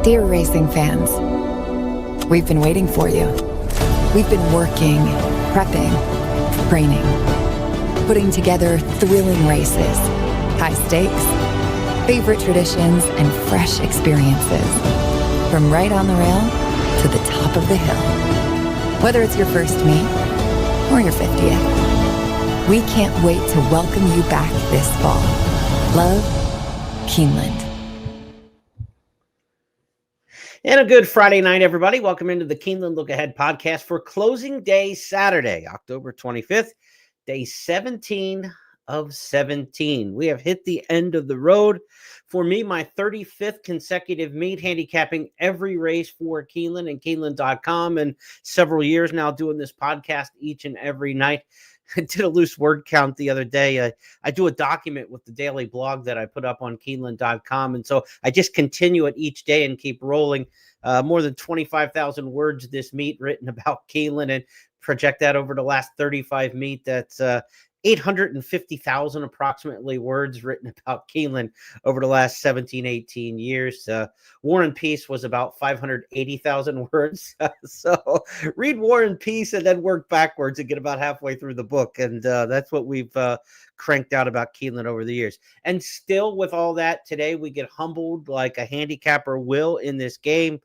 Dear racing fans, we've been waiting for you. We've been working, prepping, training, putting together thrilling races, high stakes, favorite traditions, and fresh experiences. From right on the rail to the top of the hill. Whether it's your first meet or your 50th, we can't wait to welcome you back this fall. Love, Keeneland. And a good Friday night, everybody. Welcome into the Keeneland Look Ahead podcast for closing day Saturday, October 25th, day 17 of 17. We have hit the end of the road. For me, my 35th consecutive meet, handicapping every race for Keeneland and Keeneland.com, and several years now doing this podcast each and every night. I did a loose word count the other day. I do a document with the daily blog that I put up on Keeneland.com. And so I just continue it each day and keep rolling. More than 25,000 words this meet written about Keeneland, and project that over the last 35 meet. That's 850,000 approximately words written about Keeneland over the last 17, 18 years. War and Peace was about 580,000 words. So read War and Peace and then work backwards and get about halfway through the book. And that's what we've cranked out about Keeneland over the years. And still with all that, today we get humbled like a handicapper will in this game.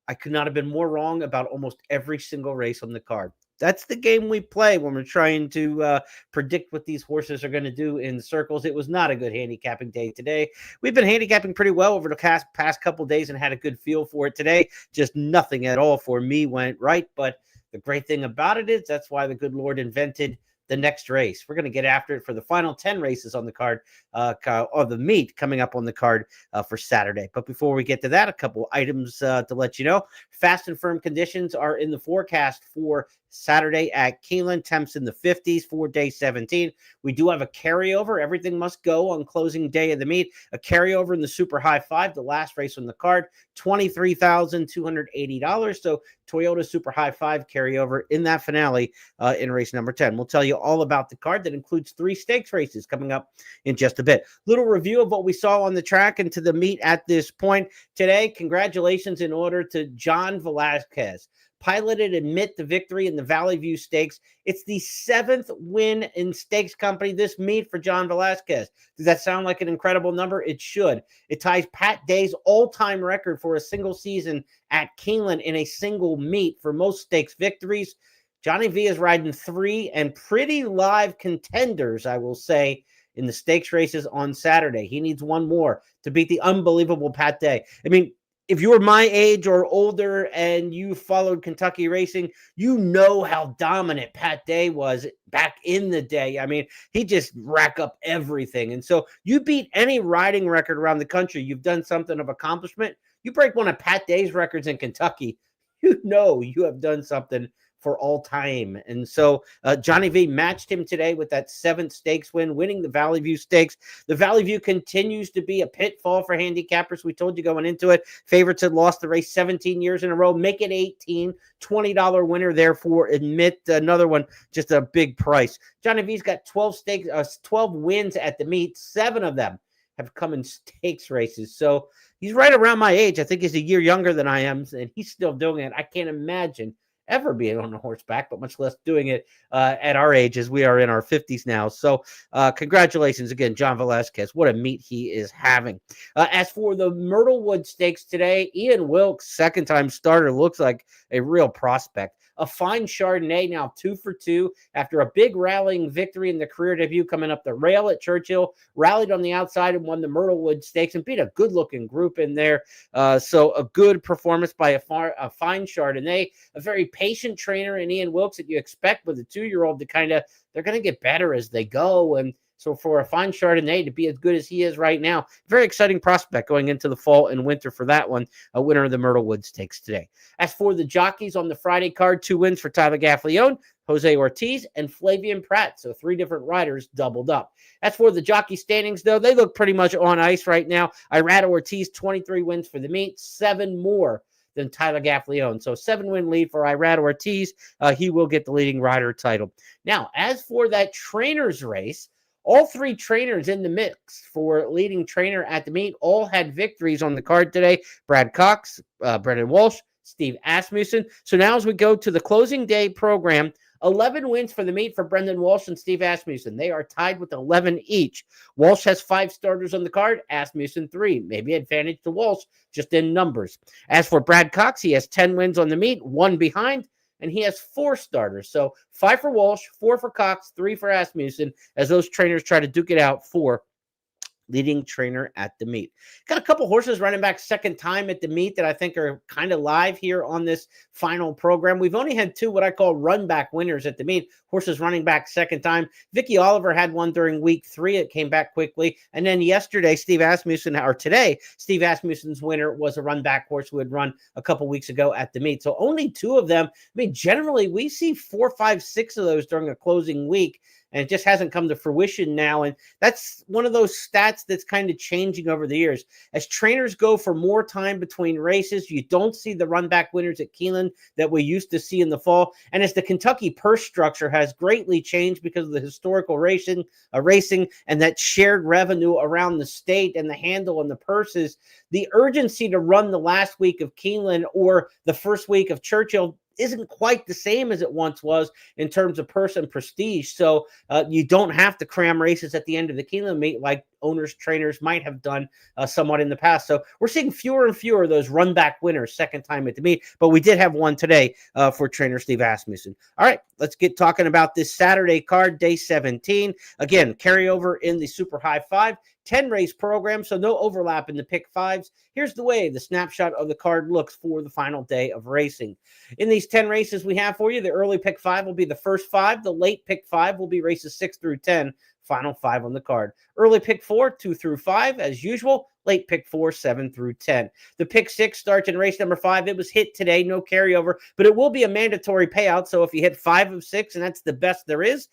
I could not have been more wrong about almost every single race on the card. That's the game we play when we're trying to predict what these horses are going to do in circles. It was not a good handicapping day today. We've been handicapping pretty well over the past couple of days and had a good feel for it today. Just nothing at all for me went right. But the great thing about it is that's why the good Lord invented the next race. We're going to get after it for the final 10 races on the card, or the meet coming up on the card for Saturday. But before we get to that, a couple items to let you know. Fast and firm conditions are in the forecast for Saturday at Keeneland. Temps in the 50s for day 17. We do have a carryover. Everything must go on closing day of the meet. A carryover in the Super High Five, the last race on the card, $23,280. So Toyota Super High Five carryover in that finale in race number 10. We'll tell you all about the card that includes 3 stakes races coming up in just a bit. Little review of what we saw on the track and to the meet at this point today. Congratulations in order to John Velazquez. Piloted admit the victory in the Valley View Stakes. It's the 7th win in stakes company this meet for John Velazquez. Does that sound like an incredible number? It should. It ties Pat Day's all-time record for a single season at Keeneland in a single meet for most stakes victories. Johnny V is riding 3 and pretty live contenders, I will say, in the stakes races on Saturday. He needs one more to beat the unbelievable Pat Day. I mean, if you're my age or older and you followed Kentucky racing, you know how dominant Pat Day was back in the day. I mean, he just racked up everything. And so you beat any riding record around the country, you've done something of accomplishment. You break one of Pat Day's records in Kentucky, you know you have done something for all time. And so Johnny V matched him today with that 7th stakes win, winning the Valley View Stakes. The Valley View continues to be a pitfall for handicappers. We told you going into it, favorites had lost the race 17 years in a row. Make it 18, $20 winner, therefore admit another one, just a big price. Johnny V's got 12 wins at the meet. 7 of them have come in stakes races. So he's right around my age. I think he's a year younger than I am, and he's still doing it. I can't imagine ever being on a horseback, but much less doing it at our age as we are in our 50s now. So congratulations again, John Velazquez. What a meet he is having. As for the Myrtlewood Stakes today, Ian Wilkes, second-time starter, looks like a real prospect. A fine Chardonnay, now 2 for 2 after a big rallying victory in the career debut coming up the rail at Churchill, rallied on the outside and won the Myrtlewood Stakes and beat a good-looking group in there. So a good performance by a fine Chardonnay, a very patient trainer in Ian Wilkes that you expect with a 2-year-old to they're going to get better as they go. And so for a fine Chardonnay to be as good as he is right now, very exciting prospect going into the fall and winter for that one, a winner of the Myrtlewood Stakes today. As for the jockeys on the Friday card, 2 wins for Tyler Gaffalione, Jose Ortiz, and Flavian Pratt. So 3 different riders doubled up. As for the jockey standings, though, they look pretty much on ice right now. Irad Ortiz, 23 wins for the meet, 7 more than Tyler Gaffalione. So 7-win lead for Irad Ortiz. He will get the leading rider title. Now, as for that trainer's race, All three trainers in the mix for leading trainer at the meet all had victories on the card today. Brad Cox, Brendan Walsh, Steve Asmussen. So now as we go to the closing day program, 11 wins for the meet for Brendan Walsh and Steve Asmussen. They are tied with 11 each. Walsh has 5 starters on the card, Asmussen 3. Maybe advantage to Walsh just in numbers. As for Brad Cox, he has 10 wins on the meet, 1 behind, and he has 4 starters. So 5 for Walsh, 4 for Cox, 3 for Asmussen, as those trainers try to duke it out for leading trainer at the meet. Got a couple horses running back second time at the meet that I think are kind of live here on this final program. We've only had 2 what I call run back winners at the meet. Horses running back second time. Vicky Oliver had one during week 3. It came back quickly. And then yesterday, Steve Asmussen's winner was a run back horse who had run a couple weeks ago at the meet. So only 2 of them. I mean, generally we see 4, 5, 6 of those during a closing week. And it just hasn't come to fruition now. And that's one of those stats that's kind of changing over the years. As trainers go for more time between races, you don't see the run back winners at Keeneland that we used to see in the fall. And as the Kentucky purse structure has greatly changed because of the historical racing and that shared revenue around the state and the handle and the purses, the urgency to run the last week of Keeneland or the first week of Churchill isn't quite the same as it once was in terms of purse and prestige. So you don't have to cram races at the end of the Keeneland meet like owners, trainers might have done somewhat in the past. So we're seeing fewer and fewer of those run back winners second time at the meet, but we did have one today for trainer Steve Asmussen. All right, let's get talking about this Saturday card, day 17. Again, carryover in the Super High 5. 10 race program, so no overlap in the pick 5s. Here's the way the snapshot of the card looks for the final day of racing. In these 10 races we have for you, the early pick 5 will be the first 5. The late pick 5 will be races 6 through 10. Final 5 on the card. Early pick 4, 2 through 5, as usual. Late pick 4, 7 through 10. The pick 6 starts in race number 5. It was hit today, no carryover, but it will be a mandatory payout. So if you hit 5 of 6, and that's the best there is,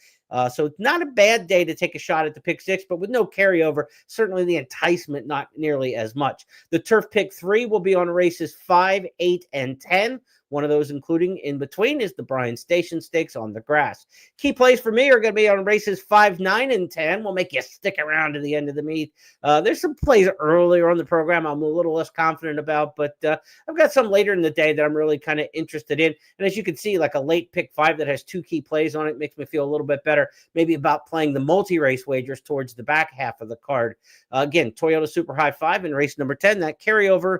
so it's not a bad day to take a shot at the pick 6, but with no carryover, certainly the enticement not nearly as much. The turf pick 3 will be on races 5, 8, and 10. One of those, including in between, is the Bryan Station Stakes on the grass. Key plays for me are going to be on races 5, 9, and 10. We'll make you stick around to the end of the meet. There's some plays earlier on the program I'm a little less confident about, but I've got some later in the day that I'm really kind of interested in. And as you can see, like a late pick 5 that has 2 key plays on it makes me feel a little bit better, maybe about playing the multi-race wagers towards the back half of the card. Again, Toyota Super High 5 in race number 10, that carryover,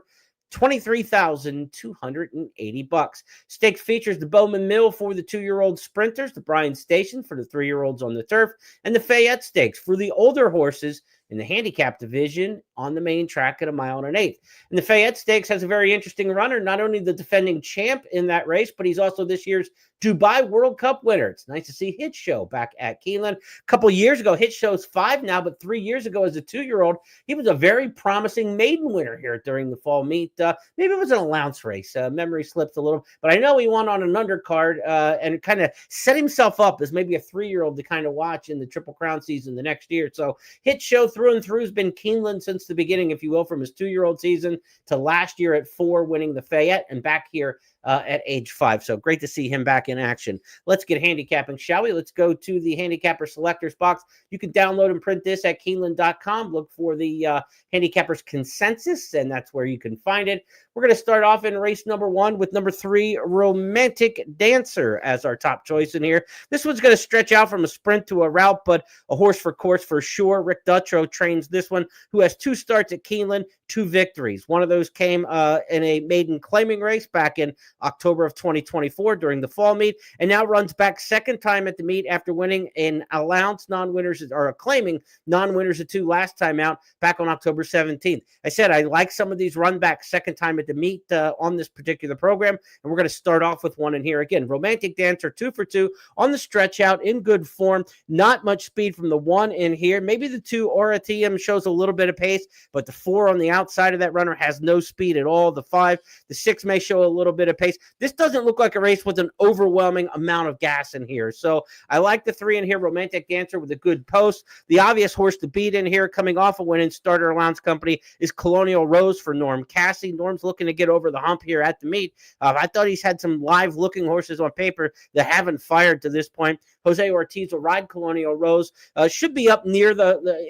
$23,280. Stakes features the Bowman Mill for the 2-year-old sprinters, the Bryan Station for the 3-year-olds on the turf, and the Fayette Stakes for the older horses in the handicap division on the main track at 1 1/8 miles. And the Fayette Stakes has a very interesting runner, not only the defending champ in that race, but he's also this year's Dubai World Cup winner. It's nice to see Hit Show back at Keeneland. A couple years ago, Hit Show's 5 now, but 3 years ago as a 2-year-old, he was a very promising maiden winner here during the fall meet. Maybe it was an allowance race. Memory slips a little, but I know he won on an undercard and kind of set himself up as maybe a 3-year-old to kind of watch in the Triple Crown season the next year. So Hit Show through and through has been Keeneland since the beginning, if you will, from his 2-year-old season to last year at 4, winning the Fayette, and back here at age 5. So great to see him back in action. Let's get handicapping, shall we? Let's go to the handicapper selectors box. You can download and print this at Keeneland.com. Look for the handicappers consensus, and that's where you can find it. We're going to start off in race number 1 with number 3, Romantic Dancer, as our top choice in here. This one's going to stretch out from a sprint to a route, but a horse for course for sure. Rick Dutrow trains this one, who has 2 starts at Keeneland, 2 victories. One of those came in a maiden claiming race back in October of 2024 during the fall meet, and now runs back second time at the meet after winning in allowance non-winners, or claiming non-winners of 2 last time out back on October 17th. I said I like some of these run back second time at the meet on this particular program, and we're going to start off with one in here. Again, Romantic Dancer, 2 for 2 on the stretch out, in good form. Not much speed from the 1 in here. Maybe the 2 Oratium shows a little bit of pace, but the 4 on the outside of that runner has no speed at all. The 5, the 6 may show a little bit of pace. pace. This doesn't look like a race with an overwhelming amount of gas in here. So I like the 3 in here, Romantic Dancer with a good post. The obvious horse to beat in here, coming off a win in Starter Allowance Company, is Colonial Rose for Norm Cassie. Norm's looking to get over the hump here at the meet. I thought he's had some live-looking horses on paper that haven't fired to this point. Jose Ortiz will ride Colonial Rose. Should be up near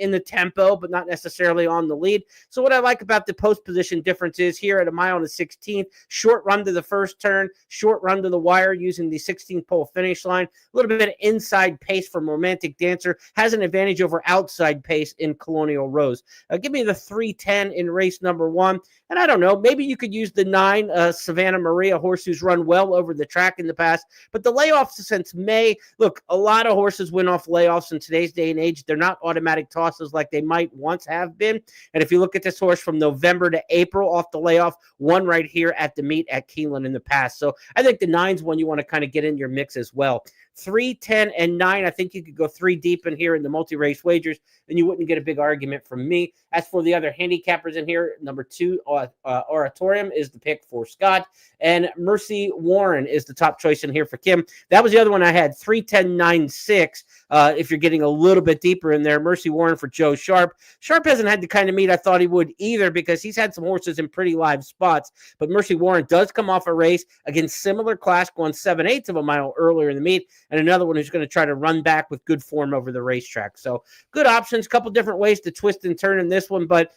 in the tempo, but not necessarily on the lead. So what I like about the post position difference is here at a mile and a 16th, short run to the first turn, short run to the wire using the 16th pole finish line. A little bit of inside pace from Romantic Dancer. Has an advantage over outside pace in Colonial Rose. Give me the 3:10 in race number 1. And I don't know, maybe you could use the 9 Savannah Maria, horse who's run well over the track in the past. But the layoffs since May, look, a lot of horses win off layoffs in today's day and age. They're not automatic tosses like they might once have been. And if you look at this horse from November to April off the layoff, won right here at the meet at Keeneland in the past. So I think the 9's one you want to kind of get in your mix as well. 3, 10, and 9. I think you could go 3 deep in here in the multi-race wagers, and you wouldn't get a big argument from me. As for the other handicappers in here, number 2, Oratorium is the pick for Scott, and Mercy Warren is the top choice in here for Kim. That was the other one I had, 3, 10, 9, 6. If you're getting a little bit deeper in there, Mercy Warren for Joe Sharp. Sharp hasn't had the kind of meet I thought he would either, because he's had some horses in pretty live spots, but Mercy Warren does come off a race against similar class, going 7/8 of a mile earlier in the meet, and another one who's going to try to run back with good form over the racetrack. So good options, couple different ways to twist and turn in this one, but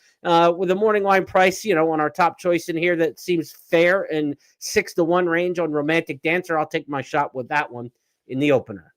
with a morning line price, on our top choice in here, that seems fair, and 6-1 range on Romantic Dancer. I'll take my shot with that one in the opener.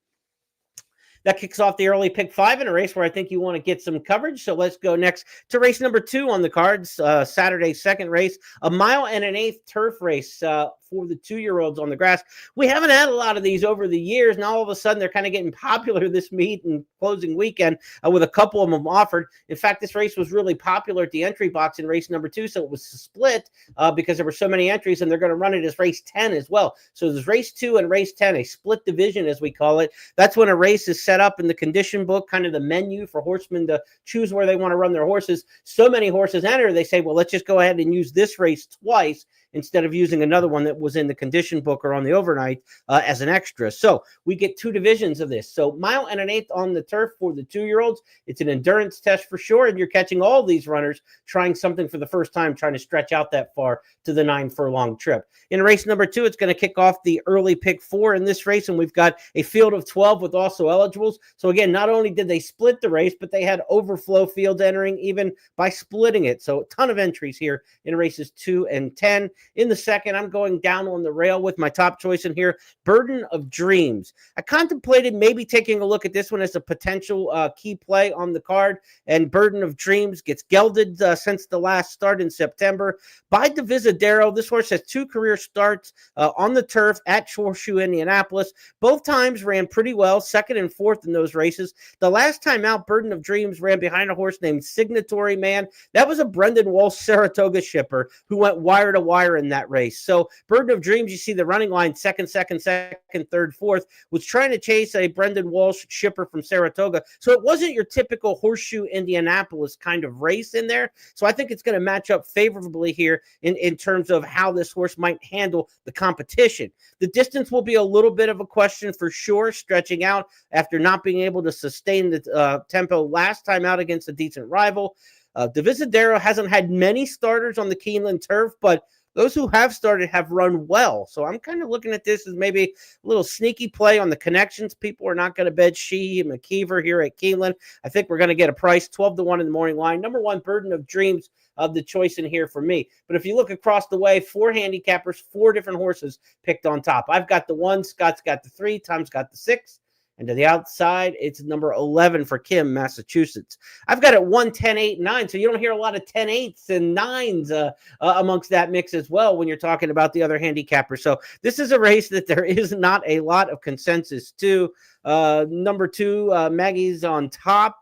That kicks off the early pick 5 in a race where I think you want to get some coverage. So let's go next to race number 2 on the cards, Saturday's second race, a 1.125 turf race for the 2-year-olds on the grass. We haven't had a lot of these over the years. Now all of a sudden they're kind of getting popular this meet and closing weekend with a couple of them offered. In fact, this race was really popular at the entry box in race number 2, so it was split because there were so many entries, and they're going to run it as race 10 as well. So there's race 2 and race 10, a split division as we call it. That's when a race is set up in the condition book, kind of the menu for horsemen to choose where they want to run their horses. So many horses enter, they say, well, let's just go ahead and use this race twice instead of using another one that was in the condition book or on the overnight as an extra. So we get 2 divisions of this. So 1.125 on the turf for the 2-year-olds. It's an endurance test for sure, and you're catching all these runners trying something for the first time, trying to stretch out that far to the 9-furlong trip. In race number 2, it's going to kick off the early pick 4 in this race, and we've got a field of 12 with also eligibles. So again, not only did they split the race, but they had overflow fields entering even by splitting it. So a ton of entries here in races 2 and 10. In the second, I'm going down on the rail with my top choice in here, Burden of Dreams. I contemplated maybe taking a look at this one as a potential key play on the card, and Burden of Dreams gets gelded since the last start in September by Divisadero. This horse has 2 career starts on the turf at Horseshoe, Indianapolis. Both times ran pretty well, 2nd and 4th in those races. The last time out, Burden of Dreams ran behind a horse named Signatory Man. That was a Brendan Walsh Saratoga shipper who went wire to wire in that race. So Burden of Dreams, you see the running line, 2nd, 3rd, 4th, was trying to chase a Brendan Walsh shipper from Saratoga. So it wasn't your typical Horseshoe Indianapolis kind of race in there. So I think it's going to match up favorably here in terms of how this horse might handle the competition. The distance will be a little bit of a question for sure, stretching out after not being able to sustain the tempo last time out against a decent rival. Divisadero hasn't had many starters on the Keeneland turf, but those who have started have run well. So I'm kind of looking at this as maybe a little sneaky play on the connections. People are not going to bet Sheehy and McKeever here at Keeneland. I think we're going to get a price 12-1 in the morning line. Number 1, Burden of Dreams, of the choice in here for me. But if you look across the way, 4 handicappers, 4 different horses picked on top. I've got the 1, Scott's got the 3, Tom's got the 6. And to the outside, it's number 11 for Kim, Massachusetts. I've got it 1, 10, 8, 9. So you don't hear a lot of 10, 8s and 9s amongst that mix as well when you're talking about the other handicappers. So this is a race that there is not a lot of consensus to. Number 2, Maggie's on top,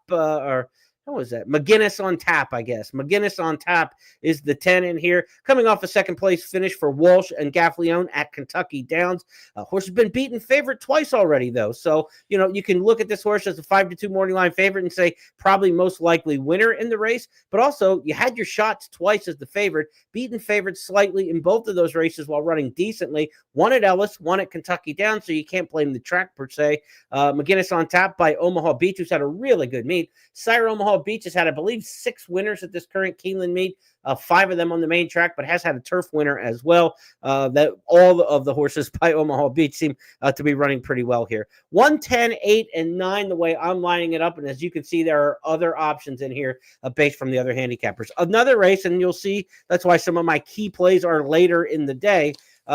how was that? McGinnis on Tap, I guess. McGinnis on Tap is the 10 in here. Coming off a second place finish for Walsh and Gaffleone at Kentucky Downs. Horse has been beaten favorite twice already, though. So, you can look at this horse as a 5-2 morning line favorite and say probably most likely winner in the race. But also, you had your shots twice as the favorite, beaten favorite slightly in both of those races while running decently. One at Ellis, one at Kentucky Downs, so you can't blame the track per se. McGinnis on Tap by Omaha Beach, who's had a really good meet. Sire Omaha Beach has had, I believe, 6 winners at this current Keeneland meet, 5 of them on the main track, but has had a turf winner as well. That all of the horses by Omaha Beach seem to be running pretty well here. 1, 10, 8, and 9, the way I'm lining it up. And as you can see, there are other options in here based from the other handicappers. Another race, and you'll see that's why some of my key plays are later in the day.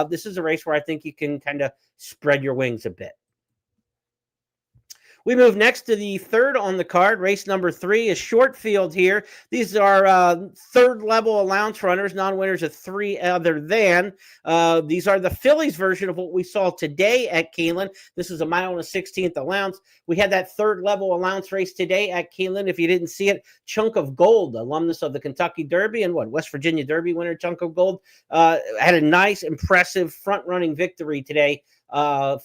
This is a race where I think you can kind of spread your wings a bit. We move next to the third on the card. Race number 3 is short field here. These are third-level allowance runners, non-winners of 3 other than. These are the fillies version of what we saw today at Keeneland. This is a 1.16 allowance. We had that third-level allowance race today at Keeneland. If you didn't see it, Chunk of Gold, alumnus of the Kentucky Derby and West Virginia Derby winner Chunk of Gold, had a nice, impressive front-running victory today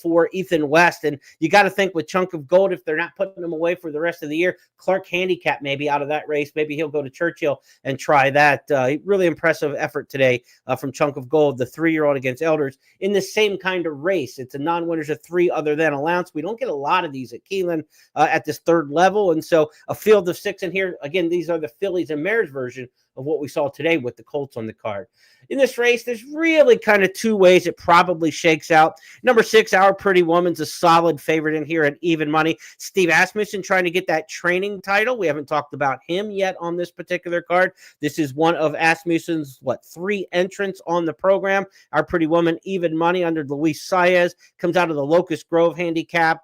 for Ethan West. And you got to think with Chunk of Gold, if they're not putting him away for the rest of the year, Clark Handicap maybe out of that race. Maybe he'll go to Churchill and try that. Really impressive effort today from Chunk of Gold, the 3-year-old against Elders in the same kind of race. It's a non-winners of 3 other than allowance. We don't get a lot of these at Keeneland at this third level. And so a field of 6 in here. Again, these are the fillies and mares version of what we saw today with the Colts on the card. In this race, there's really kind of 2 ways it probably shakes out. Number 6, Our Pretty Woman's a solid favorite in here at even money. Steve Asmussen trying to get that training title. We haven't talked about him yet on this particular card. This is one of Asmussen's, 3 entrants on the program. Our Pretty Woman, even money under Luis Saez, comes out of the Locust Grove handicap.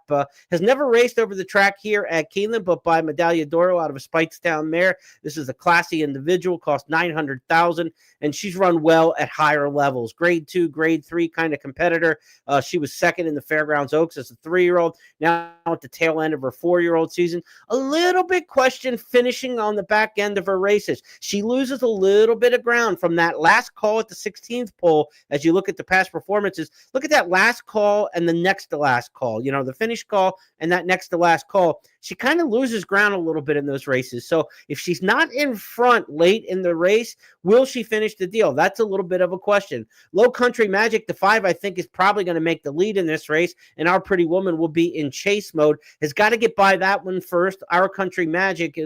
Has never raced over the track here at Keeneland, but by Medaglia d'Oro out of a Spikestown mare. This is a classy individual, cost $900,000, and she's run well at higher levels. Grade 2, grade 3 kind of competitor. She was second in the Fairgrounds Oaks as a 3-year-old. Now at the tail end of her 4-year-old season. A little bit question finishing on the back end of her races. She loses a little bit of ground from that last call at the 16th pole. As you look at the past performances, look at that last call and the next to last call. The finish call and that next to last call. She kind of loses ground a little bit in those races. So if she's not in front late in the race, will she finish the deal? That's a little bit of a question. Low Country Magic, the 5, I think, is probably going to make the lead in this race, and Our Pretty Woman will be in chase mode. Has got to get by that one first. Low Country Magic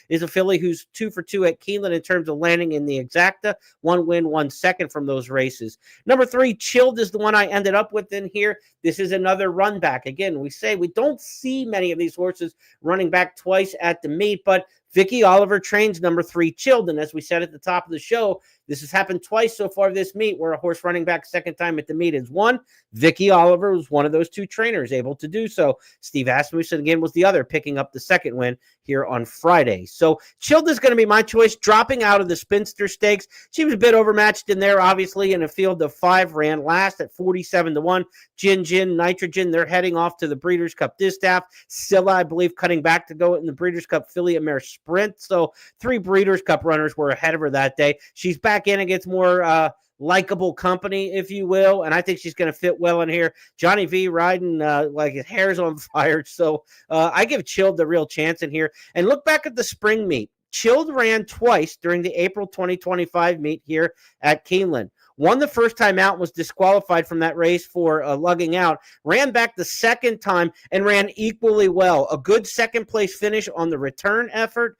is a filly who's 2 for 2 at Keeneland in terms of landing in the exacta. 1 win, 1 second from those races. Number 3, Chilled is the one I ended up with in here. This is another run back. Again, we say we don't see many of these horses running back twice at the meet, but Vicky Oliver trains number 3, Chilled. And as we said at the top of the show, this has happened twice so far this meet where a horse running back second time at the meet is won. Vicky Oliver was one of those 2 trainers able to do so. Steve Asmussen, again, was the other, picking up the second win here on Friday. So Chilled is going to be my choice, dropping out of the Spinster Stakes. She was a bit overmatched in there, obviously, in a field of 5, ran last at 47-1. Gin, Nitrogen, they're heading off to the Breeders' Cup Distaff. Scylla, I believe, cutting back to go in the Breeders' Cup Filly and Mare Sprint. So 3 Breeders' Cup runners were ahead of her that day. She's back in against more likable company, if you will, and I think she's going to fit well in here. Johnny V riding like his hair's on fire, so I give Chilled the real chance in here. And look back at the spring meet. Chilled ran twice during the April 2025 meet here at Keeneland. Won the first time out, was disqualified from that race for lugging out. Ran back the second time and ran equally well. A good second place finish on the return effort.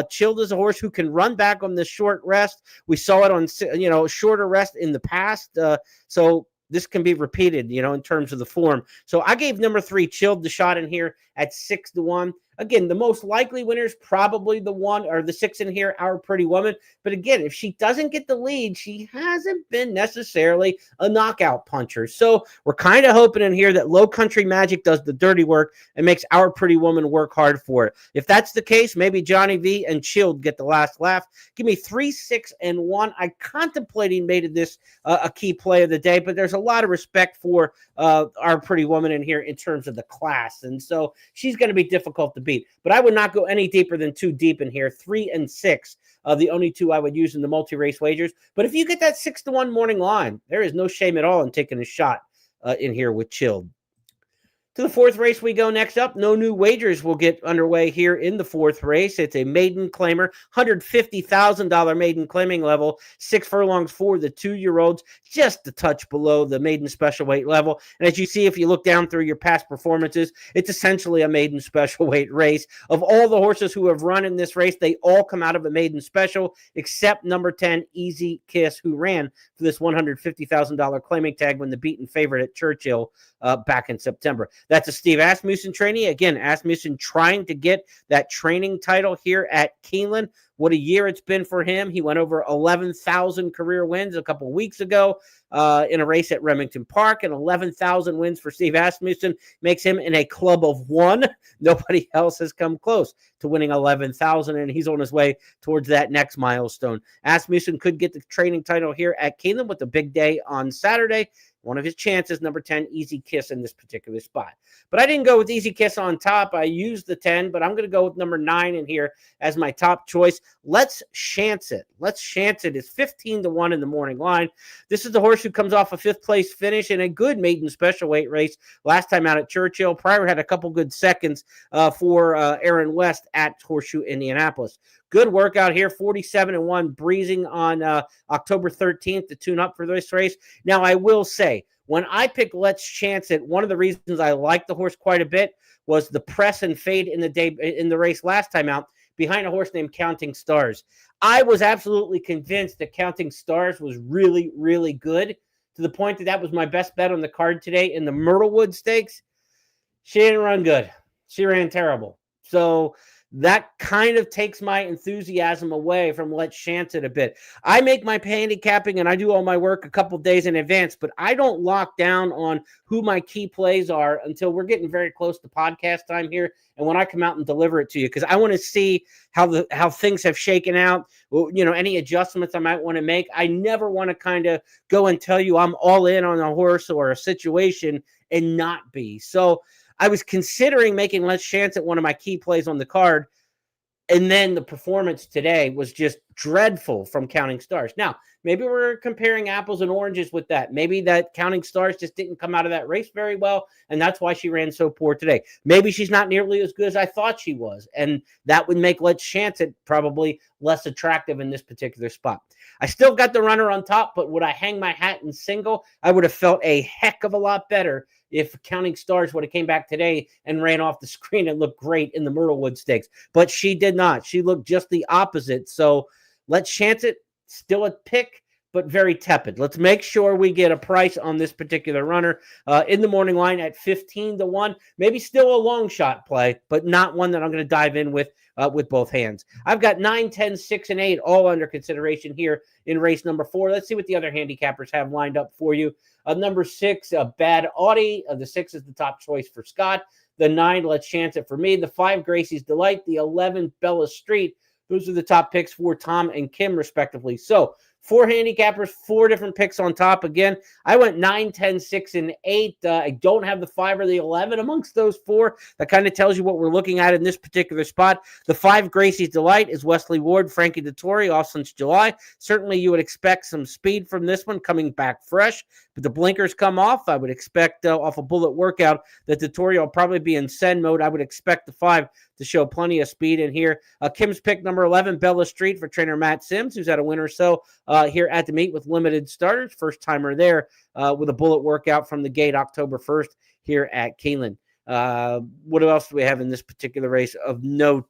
Chilled is a horse who can run back on the short rest. We saw it on shorter rest in the past. So this can be repeated, in terms of the form. So I gave number 3, Chilled, the shot in here at 6-1. Again, the most likely winner is probably the 1 or the 6 in here, Our Pretty Woman. But again, if she doesn't get the lead, she hasn't been necessarily a knockout puncher. So we're kind of hoping in here that Low Country Magic does the dirty work and makes Our Pretty Woman work hard for it. If that's the case, maybe Johnny V and Chilled get the last laugh. Give me 3, 6, and 1. I contemplating making this a key play of the day, but there's a lot of respect for Our Pretty Woman in here in terms of the class. And so she's going to be difficult to beat beat. But I would not go any deeper than 2 deep in here. 3 and 6. The only 2 I would use in the multi-race wagers. But if you get that 6-1 morning line, there is no shame at all in taking a shot in here with Chilled. To the 4th race we go next up. No new wagers will get underway here in the 4th race. It's a maiden claimer, $150,000 maiden claiming level, 6 furlongs for the 2-year-olds, just a touch below the maiden special weight level. And as you see, if you look down through your past performances, it's essentially a maiden special weight race. Of all the horses who have run in this race, they all come out of a maiden special, except number 10, Easy Kiss, who ran for this $150,000 claiming tag when the beaten favorite at Churchill back in September. That's a Steve Asmussen trainee. Again, Asmussen trying to get that training title here at Keeneland. What a year it's been for him. He went over 11,000 career wins a couple of weeks ago in a race at Remington Park, and 11,000 wins for Steve Asmussen makes him in a club of 1. Nobody else has come close to winning 11,000, and he's on his way towards that next milestone. Asmussen could get the training title here at Keeneland with a big day on Saturday. One of his chances, number 10, Easy Kiss in this particular spot. But I didn't go with Easy Kiss on top. I used the 10, but I'm going to go with number 9 in here as my top choice. Let's Chance It. Let's Chance It is 15-1 in the morning line. This is the horse who comes off a 5th place finish in a good maiden special weight race last time out at Churchill. Pryor had a couple good seconds for Aaron West at Horseshoe Indianapolis. Good workout here, 47-1, breezing on October 13th to tune up for this race. Now, I will say, when I picked Let's Chance It, one of the reasons I liked the horse quite a bit was the press and fade in the race last time out behind a horse named Counting Stars. I was absolutely convinced that Counting Stars was really, really good, to the point that that was my best bet on the card today in the Myrtlewood Stakes. She didn't run good. She ran terrible. So that kind of takes my enthusiasm away from Let's Chance It a bit. I make my handicapping and I do all my work a couple days in advance, but I don't lock down on who my key plays are until we're getting very close to podcast time here, and when I come out and deliver it to you, because I want to see how things have shaken out, any adjustments I might want to make. I never want to kind of go and tell you I'm all in on a horse or a situation and not be. So I was considering making Let's Chance It one of my key plays on the card, and then the performance today was just dreadful from Counting Stars. Now, maybe we're comparing apples and oranges with that. Maybe that Counting Stars just didn't come out of that race very well, and that's why she ran so poor today. Maybe she's not nearly as good as I thought she was, and that would make Let's Chance It probably less attractive in this particular spot. I still got the runner on top, but would I hang my hat in single? I would have felt a heck of a lot better if Counting Stars would have came back today and ran off the screen and looked great in the Myrtlewood Stakes. But she did not. She looked just the opposite. So Let's Chance It, still a pick, but very tepid. Let's make sure we get a price on this particular runner in the morning line at 15-1. Maybe still a long shot play, but not one that I'm going to dive in with both hands. I've got 9, 10, 6, and 8 all under consideration here in race number 4. Let's see what the other handicappers have lined up for you. Number 6, Bad Audie. The 6 is the top choice for Scott. The 9, Let's Chance It for me. The 5, Gracie's Delight. The 11, Bella Street. Those are the top picks for Tom and Kim, respectively. So 4 handicappers, 4 different picks on top. Again, I went 9, 10, 6, and 8. I don't have the 5 or the 11 amongst those 4. That kind of tells you what we're looking at in this particular spot. The 5, Gracie's Delight, is Wesley Ward, Frankie Dettori, off since July. Certainly you would expect some speed from this one coming back fresh, but the blinkers come off. I would expect off a bullet workout that Dettori will probably be in send mode. I would expect the 5 to show plenty of speed in here. Kim's pick, number 11, Bella Street, for trainer Matt Sims, who's had a win or so here at the meet with limited starters. First timer there with a bullet workout from the gate October 1st here at Keeneland. What else do we have in this particular race of note?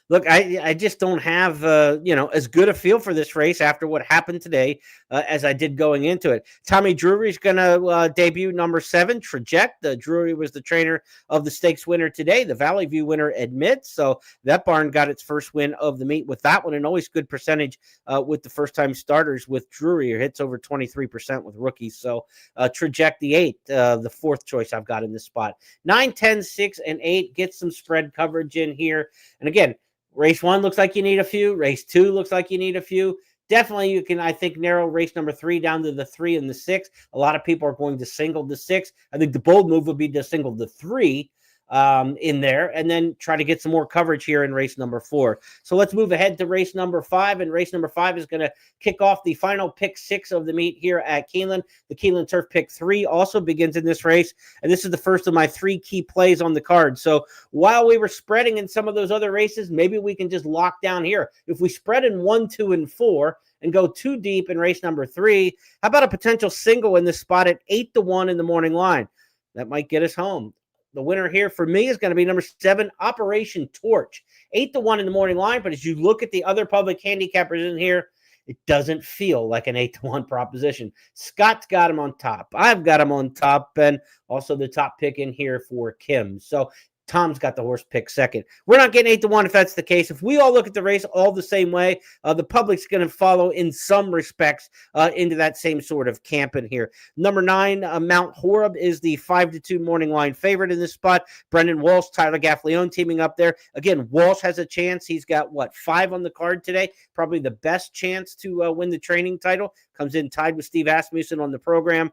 Look, I just don't have, as good a feel for this race after what happened today as I did going into it. Tommy Drury's going to debut number 7, Traject. Drury was the trainer of the stakes winner today, the Valley View winner admits. So that barn got its first win of the meet with that one, and always good percentage with the first-time starters with Drury. It hits over 23% with rookies. So Traject, the 8, the 4th choice I've got in this spot. 9, 10, 6, and 8. Get some spread coverage in here. And again, race 1 looks like you need a few. Race 2 looks like you need a few. Definitely you can, I think, narrow race number 3 down to the 3 and the 6. A lot of people are going to single the 6. I think the bold move would be to single the 3. in there, and then try to get some more coverage here in race number 4. So let's move ahead to race number 5, and race number 5 is going to kick off the final pick 6 of the meet here at Keeneland. The Keeneland Turf pick 3 also begins in this race, and this is the first of my 3 key plays on the card. So while we were spreading in some of those other races, maybe we can just lock down here. If we spread in 1, 2, and 4 and go too deep in race number 3, how about a potential single in this spot at 8-1 in the morning line? That might get us home. The winner here for me is going to be number 7, Operation Torch. 8-1 in the morning line, but as you look at the other public handicappers in here, it doesn't feel like an 8-1 proposition. Scott's got him on top. I've got him on top, and also the top pick in here for Kim. So Tom's got the horse pick second. We're not getting 8-1 if that's the case. If we all look at the race all the same way, the public's going to follow in some respects into that same sort of camp in here. Number 9, Mount Horeb is the 5-2 morning line favorite in this spot. Brendan Walsh, Tyler Gaffleone teaming up there. Again, Walsh has a chance. He's got, 5 on the card today? Probably the best chance to win the training title. Comes in tied with Steve Asmussen on the program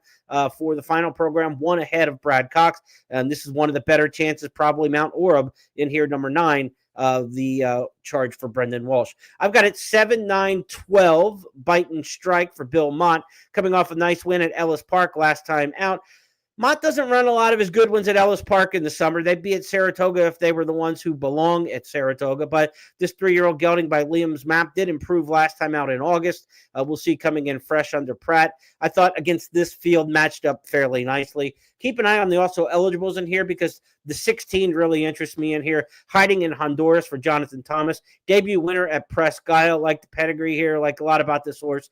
for the final program, 1 ahead of Brad Cox. And this is one of the better chances, probably Mount Oreb in here, number 9, the charge for Brendan Walsh. I've got it 7-9-12, bite and strike for Bill Mott, coming off a nice win at Ellis Park last time out. Mott doesn't run a lot of his good ones at Ellis Park in the summer. They'd be at Saratoga if they were the ones who belong at Saratoga. But this 3-year-old gelding by Liam's Map did improve last time out in August. We'll see coming in fresh under Pratt. I thought against this field matched up fairly nicely. Keep an eye on the also eligibles in here because the 16 really interests me in here. Hiding in Honduras for Jonathan Thomas. Debut winner at Presque Isle. Like the pedigree here. Like a lot about this horse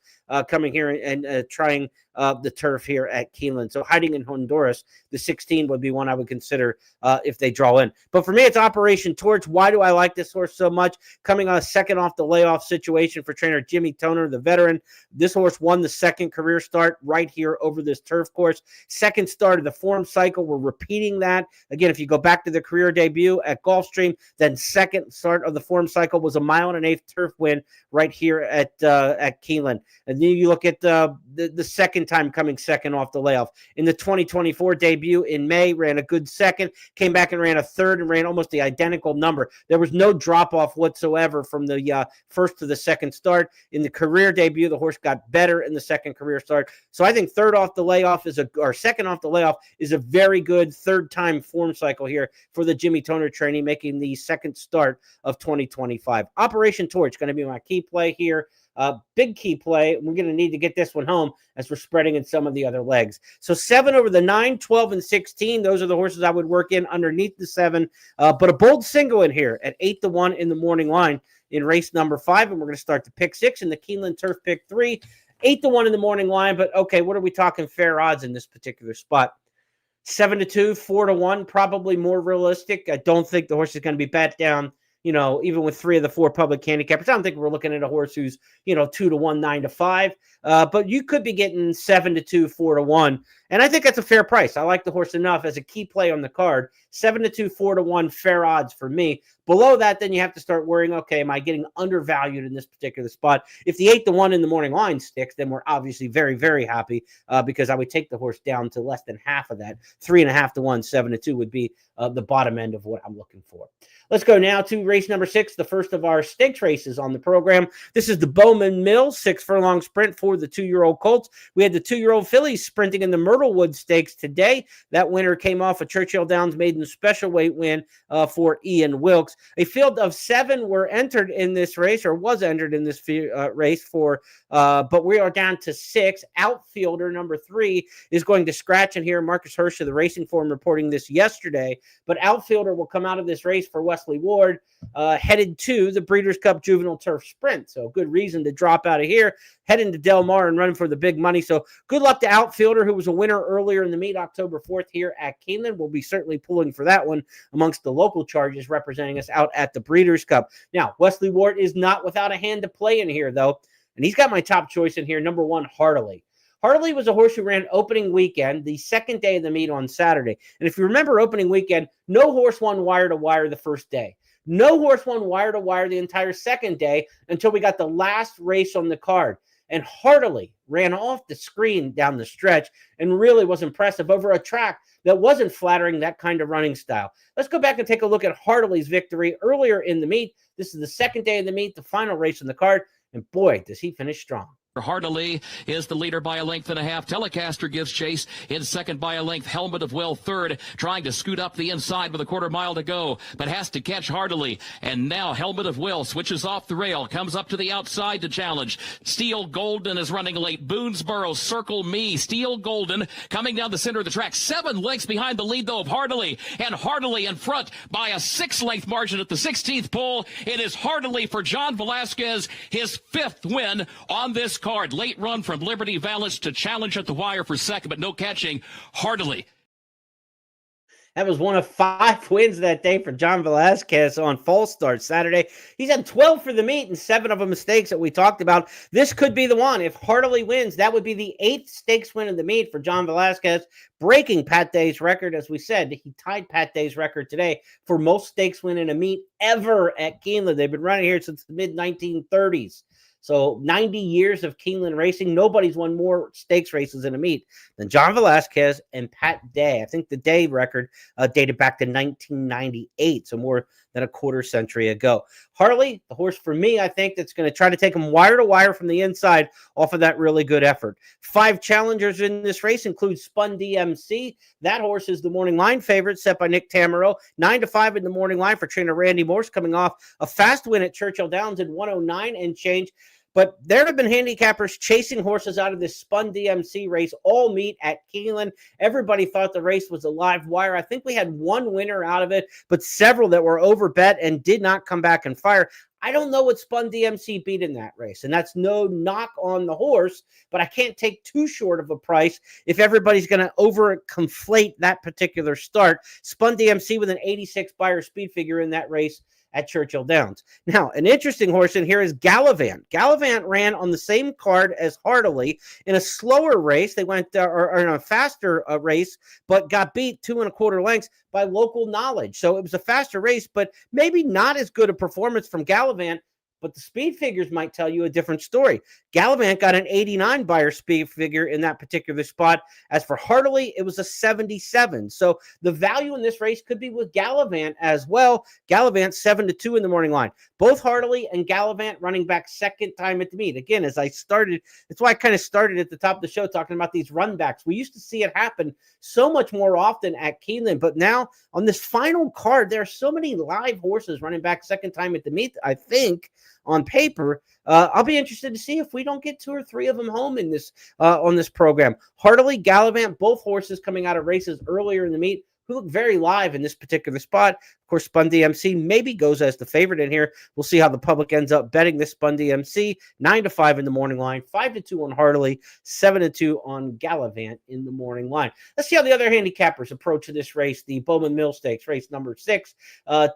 coming here and trying the turf here at Keeneland. So Hiding in Honduras, the 16 would be one I would consider if they draw in. But for me, it's Operation Torch. Why do I like this horse so much? Coming on a second off the layoff situation for trainer Jimmy Toner, the veteran. This horse won the second career start right here over this turf course. Second start of the form cycle. We're repeating that. Again, if you go back to the career debut at Gulfstream, then second start of the form cycle was a 1.125 turf win right here at Keeneland. And then you look at the second time coming second off the layoff. In the 2024 debut in May, ran a good second, came back and ran a third and ran almost the identical number. There was no drop-off whatsoever from the first to the second start. In the career debut, the horse got better in the second career start. So I think second off the layoff is a very good third-time form cycle here for the Jimmy Toner trainee, making the second start of 2025. Operation Torch going to be my key play here. Big key play. We're going to need to get this one home as we're spreading in some of the other legs. So 7 over the 9, 12, and 16. Those are the horses I would work in underneath the 7. But a bold single in here at 8-1 in the morning line in race number 5. And we're going to start the pick 6 in the Keeneland Turf pick 3. 8-1 in the morning line. But okay, what are we talking fair odds in this particular spot? 7-2, 4-1, probably more realistic. I don't think the horse is going to be bet down, even with 3 of the 4 public handicappers. I don't think we're looking at a horse who's, 2-1, 9-5. But you could be getting 7-2, 4-1. And I think that's a fair price. I like the horse enough as a key play on the card. 7-2, 4-1, fair odds for me. Below that, then you have to start worrying, okay, am I getting undervalued in this particular spot? If the 8-1 in the morning line sticks, then we're obviously very, very happy because I would take the horse down to less than half of that. 3.5-1, 7-2 would be the bottom end of what I'm looking for. Let's go now to race number 6, the first of our stakes races on the program. This is the Bowman Mill 6-furlong sprint for the 2-year-old colts. We had the 2-year-old fillies sprinting in the Myrtlewood Stakes today. That winner came off a Churchill Downs maiden special weight win for Ian Wilkes. A field of 7 were entered in this race, or was entered in this race but we are down to 6. Outfielder number 3 is going to scratch in here. Marcus Hirsch of the Racing Form reporting this yesterday. But outfielder will come out of this race for Wesley Ward, headed to the Breeders' Cup Juvenile Turf Sprint. So good reason to drop out of here, head into Del Mar and run for the big money. So good luck to outfielder, who was a winner earlier in the meet, October 4th here at Keeneland. We'll be certainly pulling for that one amongst the local charges representing us out at the Breeders' Cup. Now, Wesley Ward is not without a hand to play in here, though. And he's got my top choice in here, number 1, Hartley. Hartley was a horse who ran opening weekend, the second day of the meet on Saturday. And if you remember opening weekend, no horse won wire to wire the first day. No horse won wire to wire the entire second day until we got the last race on the card. and heartily ran off the screen down the stretch and really was impressive over a track that wasn't flattering that kind of running style. Let's go back and take a look at Hartley's victory earlier in the meet. This is the second day of the meet, the final race in the card, and boy, does he finish strong. Hartley is the leader by a length and a half. Telecaster gives chase in second by a length. Helmet of Will third, trying to scoot up the inside with a quarter mile to go, but has to catch Hartley. And now Helmet of Will switches off the rail, comes up to the outside to challenge. Steel Golden is running late. Boonesboro, Circle Me. Steel Golden coming down the center of the track. 7 lengths behind the lead, though, of Hartley. And Hartley in front by a 6-length margin at the 16th pole. It is Hartley for John Velasquez, his 5th win on this card. Late run from Liberty Valance to challenge at the wire for second, but no catching Hartley. That was one of 5 wins that day for John Velasquez on false start Saturday. He's had 12 for the meet and 7 of them mistakes that we talked about. This could be the one. If Hartley wins, that would be the 8th stakes win in the meet for John Velasquez, breaking Pat Day's record. As we said, he tied Pat Day's record today for most stakes win in a meet ever at Keeneland. They've been running here since the mid-1930s. So 90 years of Keeneland racing. Nobody's won more stakes races in a meet than John Velasquez and Pat Day. I think the Day record dated back to 1998, so more than a quarter century ago. Hartley, the horse for me, I think that's going to try to take him wire to wire from the inside off of that really good effort. 5 challengers in this race include Spun DMC. That horse is the morning line favorite set by Nick Tamero. 9-5 in the morning line for trainer Randy Morse, coming off a fast win at Churchill Downs in 109 and change. But there have been handicappers chasing horses out of this Spun DMC race all meet at Keeneland. Everybody thought the race was a live wire. I think we had 1 winner out of it, but several that were overbet and did not come back and fire. I don't know what Spun DMC beat in that race, and that's no knock on the horse, but I can't take too short of a price if everybody's going to over-conflate that particular start. Spun DMC with an 86 Beyer speed figure in that race at Churchill Downs. Now, an interesting horse in here is Gallivant. Gallivant ran on the same card as Hartley in a slower race. They went or in a faster race, but got beat 2 1/4 lengths by Local Knowledge. So it was a faster race, but maybe not as good a performance from Gallivant. But the speed figures might tell you a different story. Gallivant got an 89 Beyer speed figure in that particular spot. As for Hartley, it was a 77. So the value in this race could be with Gallivant as well. Gallivant 7-2 in the morning line. Both Hartley and Gallivant running back second time at the meet. Again, as I started, that's why I kind of started at the top of the show talking about these run backs. We used to see it happen so much more often at Keeneland, but now on this final card, there are so many live horses running back second time at the meet, I think, on paper. I'll be interested to see if we don't get 2 or 3 of them home in this on this program. Hartley, Gallivant, both horses coming out of races earlier in the meet who look very live in this particular spot. Of course, Spun DMC maybe goes as the favorite in here. We'll see how the public ends up betting this Spun DMC. 9-5 in the morning line, 5-2 on Hartley, 7-2 on Gallivant in the morning line. Let's see how the other handicappers approach this race, the Bowman Mill Stakes, race number 6.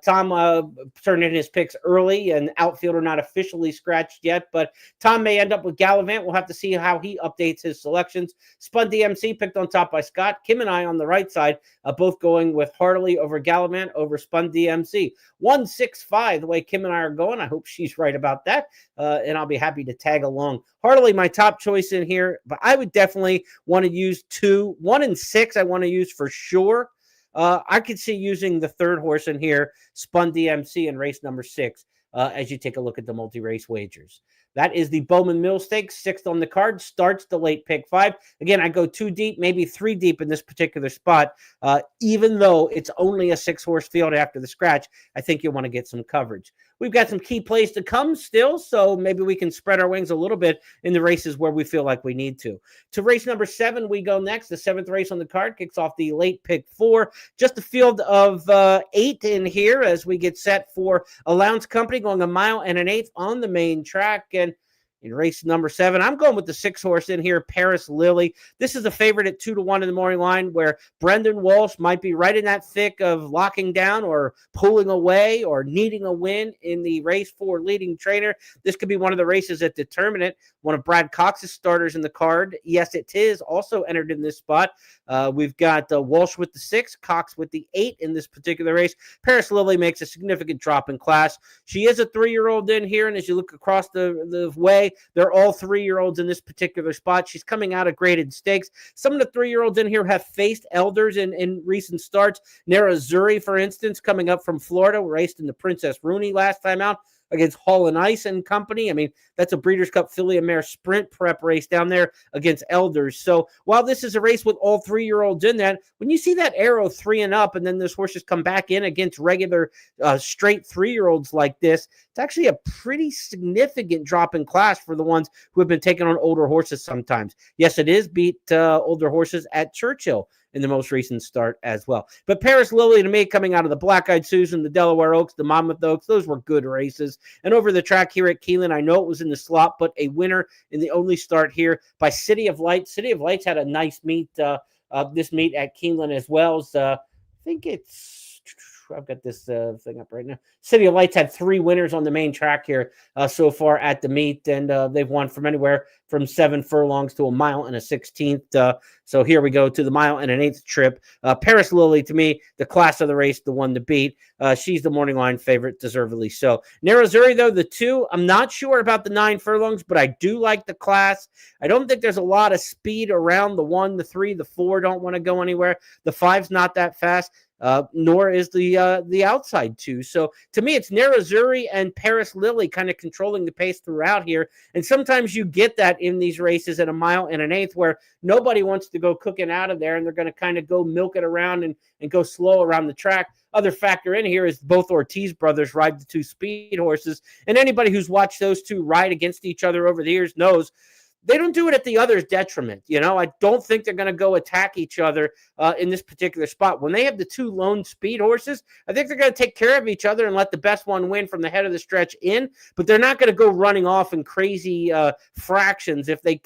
Tom turned in his picks early, and outfielder not officially scratched yet, but Tom may end up with Gallivant. We'll have to see how he updates his selections. Spun DMC picked on top by Scott. Kim and I on the right side, both going with Hartley over Gallivant over Spun DMC. 1-6-5, the way Kim and I are going. I hope she's right about that, and I'll be happy to tag along. Hartley, my top choice in here, but I would definitely want to use 2. 1 and 6 I want to use for sure. I could see using the third horse in here, Spun DMC, in race number 6, as you take a look at the multi-race wagers. That is the Bowman Mill Stakes, 6th on the card, starts the late pick 5. Again, I go 2 deep, maybe 3 deep in this particular spot. Even though it's only a 6-horse field after the scratch, I think you'll want to get some coverage. We've got some key plays to come still, so maybe we can spread our wings a little bit in the races where we feel like we need to. To race number 7, we go next. The 7th race on the card kicks off the late pick 4. Just a field of 8 in here as we get set for Allowance Company going 1 1/8 on the main track. And in race number 7, I'm going with the 6-horse in here, Paris Lily. This is a favorite at 2-1 in the morning line, where Brendan Walsh might be right in that thick of locking down or pulling away or needing a win in the race for leading trainer. This could be one of the races that determine it. One of Brad Cox's starters in the card. Yes, it is also entered in this spot. We've got Walsh with the 6, Cox with the 8 in this particular race. Paris Lily makes a significant drop in class. She is a 3-year-old in here, and as you look across the way, They're all 3-year-olds in this particular spot. She's coming out of graded stakes. Some of the 3-year-olds in here have faced elders in recent starts. Nerazzurri, for instance, coming up from Florida, raced in the Princess Rooney last time out against Hall and Ice and company. I mean, that's a Breeders' Cup filly and mare sprint prep race down there against elders. So while this is a race with all 3-year-olds in that, when you see that arrow 3 and up, and then those horses come back in against regular straight 3-year-olds like this, it's actually a pretty significant drop in class for the ones who have been taking on older horses sometimes. Yes, it is beat older horses at Churchill in the most recent start as well. But Paris Lily, to me, coming out of the Black-Eyed Susan, the Delaware Oaks, the Monmouth Oaks, those were good races. And over the track here at Keeneland, I know it was in the slot, but a winner in the only start here by City of Lights. City of Lights had a nice meet, this meet at Keeneland as well. As, I think it's, I've got this thing up right now. City of Lights had 3 winners on the main track here so far at the meet, and they've won from anywhere from 7 furlongs to a mile and a 16th. So here we go to the mile and an 1/8 trip. Paris Lily, to me, the class of the race, the one to beat. She's the morning line favorite, deservedly so. Nerazzurri, though, the 2, I'm not sure about the 9 furlongs, but I do like the class. I don't think there's a lot of speed around the 1, the 3, the 4 don't want to go anywhere. The 5's not that fast. Nor is the outside 2. So to me, it's Nerazzurri and Paris Lily kind of controlling the pace throughout here. And sometimes you get that in these races at a mile and an 1/8 where nobody wants to go cooking out of there, and they're going to kind of go milk it around and go slow around the track. Other factor in here is both Ortiz brothers ride the 2 speed horses. And anybody who's watched those 2 ride against each other over the years knows they don't do it at the other's detriment. You know, I don't think they're going to go attack each other in this particular spot. When they have the 2 lone speed horses, I think they're going to take care of each other and let the best one win from the head of the stretch in, but they're not going to go running off in crazy fractions if they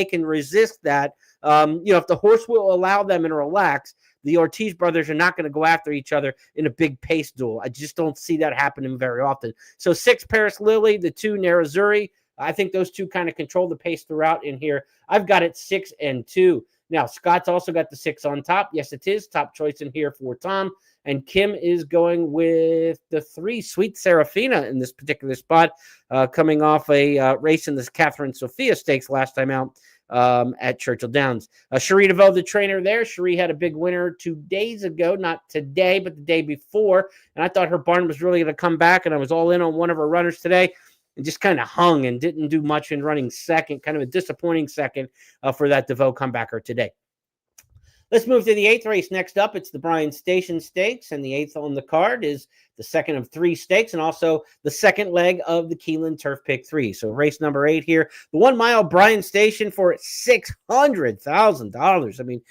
can resist that. If the horse will allow them and relax, the Ortiz brothers are not going to go after each other in a big pace duel. I just don't see that happening very often. So 6 Paris Lily, the 2 Nerazzurri. I think those 2 kind of control the pace throughout in here. I've got it 6 and 2. Now, Scott's also got the 6 on top. Yes, it is. Top choice in here for Tom. And Kim is going with the 3, Sweet Serafina, in this particular spot, coming off a race in this Catherine Sophia Stakes last time out at Churchill Downs. Cherie DeVoe, the trainer there. Cherie had a big winner 2 days ago, not today, but the day before. And I thought her barn was really going to come back, and I was all in on one of her runners today. And just kind of hung and didn't do much in running second. Kind of a disappointing second for that DeVoe comebacker today. Let's move to the 8th race. Next up, it's the Bryan Station Stakes, and the 8th on the card is the second of 3 stakes and also the second leg of the Keeneland Turf Pick 3. So race number 8 here, the 1 mile Bryan Station for $600,000. I mean,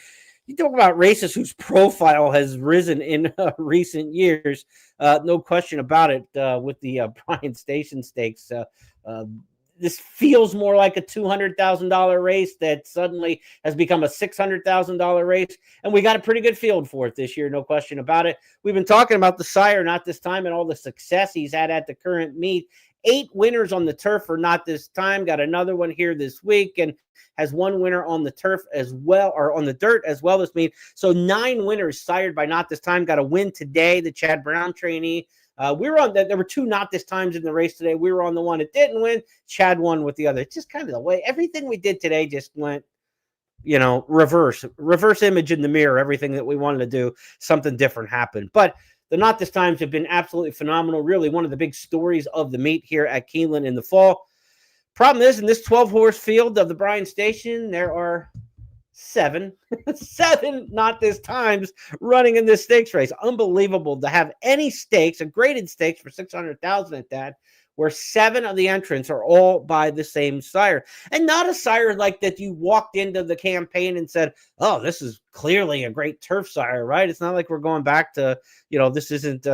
you talk about races whose profile has risen in recent years. No question about it with the Bryan Station Stakes. This feels more like a $200,000 race that suddenly has become a $600,000 race. And we got a pretty good field for it this year, no question about it. We've been talking about the sire, Not This Time, and all the success he's had at the current meet. 8 winners on the turf for Not This Time. Got another one here this week and has 1 winner on the turf as well, or on the dirt as well this meet. So 9 winners sired by Not This Time. Got a win today, the Chad Brown trainee. We were on there were 2 Not This Times in the race today. We were on the one that didn't win. Chad won with the other. It's just kind of the way everything we did today just went, reverse image in the mirror. Everything that we wanted to do, something different happened. But the Not This Times have been absolutely phenomenal. Really one of the big stories of the meet here at Keeneland in the fall. Problem is, in this 12-horse field of the Bryan Station, there are 7 Not This Times running in this stakes race. Unbelievable to have any stakes, a graded stakes for $600,000 at that, where 7 of the entrants are all by the same sire. And not a sire like that you walked into the campaign and said, oh, this is clearly a great turf sire, right? It's not like we're going back to, this isn't,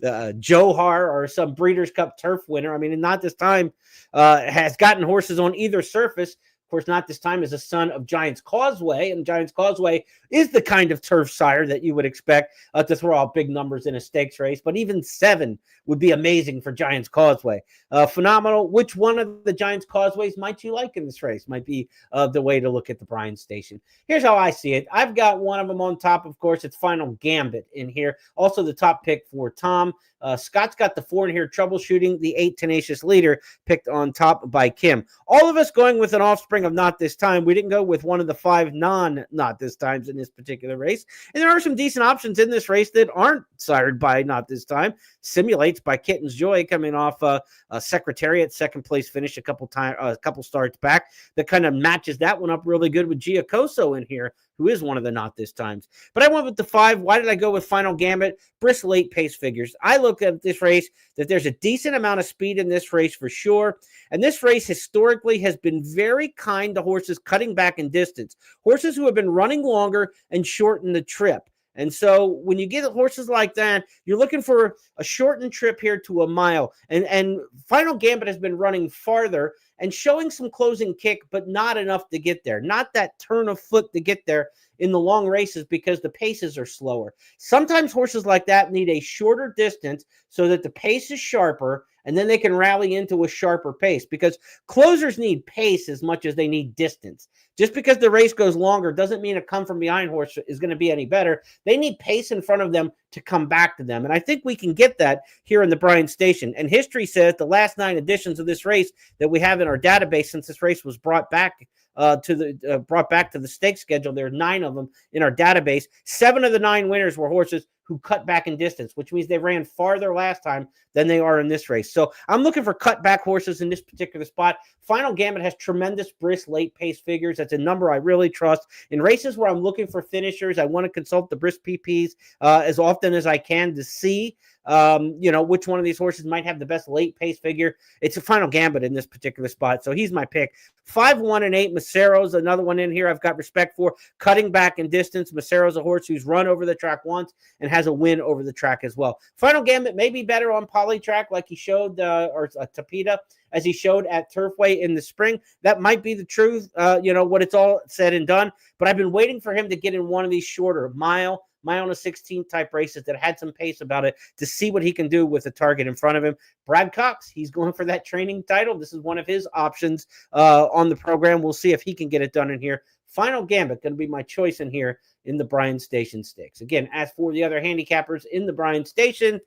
Johar or some Breeders' Cup turf winner. I mean, Not This Time has gotten horses on either surface. Of course, Not This Time is a son of Giants Causeway, and Giants Causeway is the kind of turf sire that you would expect to throw out big numbers in a stakes race, but even 7 would be amazing for Giants Causeway. Phenomenal. Which one of the Giants Causeways might you like in this race? Might be the way to look at the Bryan Station. Here's how I see it. I've got one of them on top. Of course, it's Final Gambit in here. Also the top pick for Tom. Scott's got the 4 in here, Troubleshooting. The 8, Tenacious Leader, picked on top by Kim. All of us going with an offspring of Not This Time. We didn't go with one of the 5 Not This Times in this particular race. And there are some decent options in this race that aren't sired by Not This Time. Simulates by Kitten's Joy, coming off a Secretariat second place finish a couple starts back. That kind of matches that one up really good with Giacoso in here, who is one of the Not This Times. But I went with the 5. Why did I go with Final Gambit? Brisk late pace figures. I look at this race that there's a decent amount of speed in this race for sure. And this race historically has been very kind to horses cutting back in distance. Horses who have been running longer and shorten the trip. And so when you get horses like that, you're looking for a shortened trip here to a mile. And Final Gambit has been running farther and showing some closing kick, but not enough to get there. Not that turn of foot to get there in the long races because the paces are slower. Sometimes horses like that need a shorter distance so that the pace is sharper, and then they can rally into a sharper pace, because closers need pace as much as they need distance. Just because the race goes longer doesn't mean a come from behind horse is going to be any better. They need pace in front of them to come back to them. And I think we can get that here in the Bryan Station. And history says the last 9 editions of this race that we have in our database since this race was brought back to the stake schedule, there are 9 of them in our database. 7 of the 9 winners were horses who cut back in distance, which means they ran farther last time than they are in this race. So I'm looking for cut back horses in this particular spot. Final Gambit has tremendous brisk late pace figures. That's a number I really trust. In races where I'm looking for finishers, I want to consult the brisk PPs as often as I can to see which one of these horses might have the best late pace figure. It's a Final Gambit in this particular spot, so he's my pick. 5, 1, and 8. Macero's another one in here I've got respect for. Cutting back in distance. Macero's a horse who's run over the track once and has a win over the track as well. Final Gambit may be better on poly track like he showed, or Tapeta, as he showed at Turfway in the spring. That might be the truth, what it's all said and done. But I've been waiting for him to get in one of these shorter mile on a 16 type races that had some pace about it to see what he can do with the target in front of him. Brad Cox, he's going for that training title. This is one of his options on the program. We'll see if he can get it done in here. Final Gambit going to be my choice in here in the Bryan Station Stakes. Again, as for the other handicappers in the Bryan Station,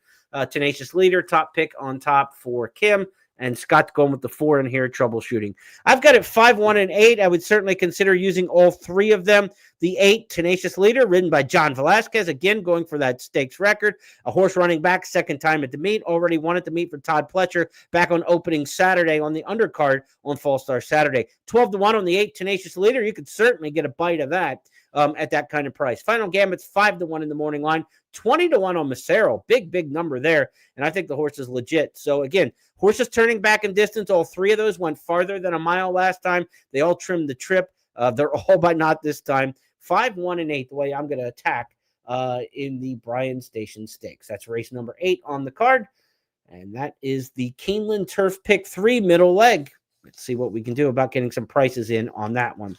Tenacious Leader, top pick on top for Kim. And Scott's going with the 4 in here, Troubleshooting. I've got it 5, 1, and 8. I would certainly consider using all 3 of them. The 8, Tenacious Leader, ridden by John Velasquez, again going for that stakes record. A horse running back, second time at the meet. Already won at the meet for Todd Pletcher back on opening Saturday on the undercard on Fall Star Saturday. 12 to 1 on the 8, Tenacious Leader. You could certainly get a bite of that at that kind of price. Final Gambit's 5 to 1 in the morning line. 20 to 1 on Macero. Big number there. And I think the horse is legit. So again, horses turning back in distance. All 3 of those went farther than a mile last time. They all trimmed the trip. They're all by Not This Time. 5, 1, and 8, the way I'm going to attack in the Bryan Station Stakes. That's race number 8 on the card. And that is the Keeneland Turf Pick 3 middle leg. Let's see what we can do about getting some prices in on that one.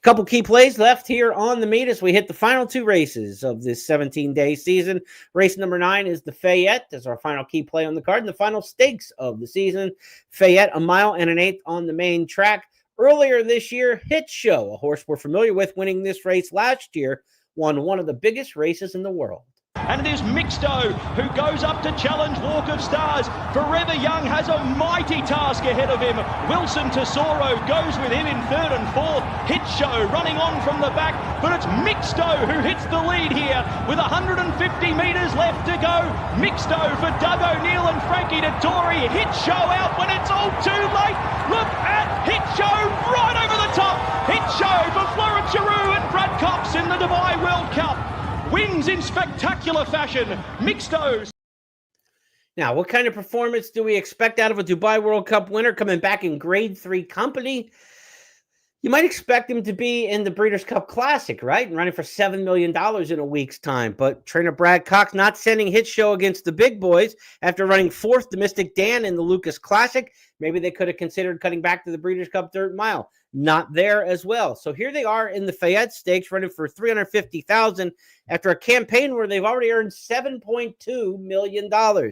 Couple key plays left here on the meet as we hit the final 2 races of this 17-day season. Race number 9 is the Fayette. That's our final key play on the card and the final stakes of the season. Fayette, 1 mile and an 1/8 on the main track. Earlier this year, Hit Show, a horse we're familiar with winning this race last year, won one of the biggest races in the world. And it is Mixto who goes up to challenge Walk of Stars. Forever Young has a mighty task ahead of him. Wilson Tesoro goes with him in 3rd and 4th. Hit Show running on from the back, but it's Mixto who hits the lead here with 150 metres left to go. Mixto for Doug O'Neill and Frankie Dettori. Hit Show out when it's all too late. Look at Hit Show right over the top. Hit Show for Florent Giroux and Brad Cox in the Dubai World Cup. Wins in spectacular fashion. Mixtos. Now, what kind of performance do we expect out of a Dubai World Cup winner coming back in Grade 3 company? You might expect him to be in the Breeders' Cup Classic, right? And running for $7 million in a week's time. But trainer Brad Cox not sending Hit Show against the big boys after running fourth to Mystic Dan in the Lucas Classic. Maybe they could have considered cutting back to the Breeders' Cup Dirt Mile. Not there as well. So here they are in the Fayette Stakes running for $350,000 after a campaign where they've already earned $7.2 million.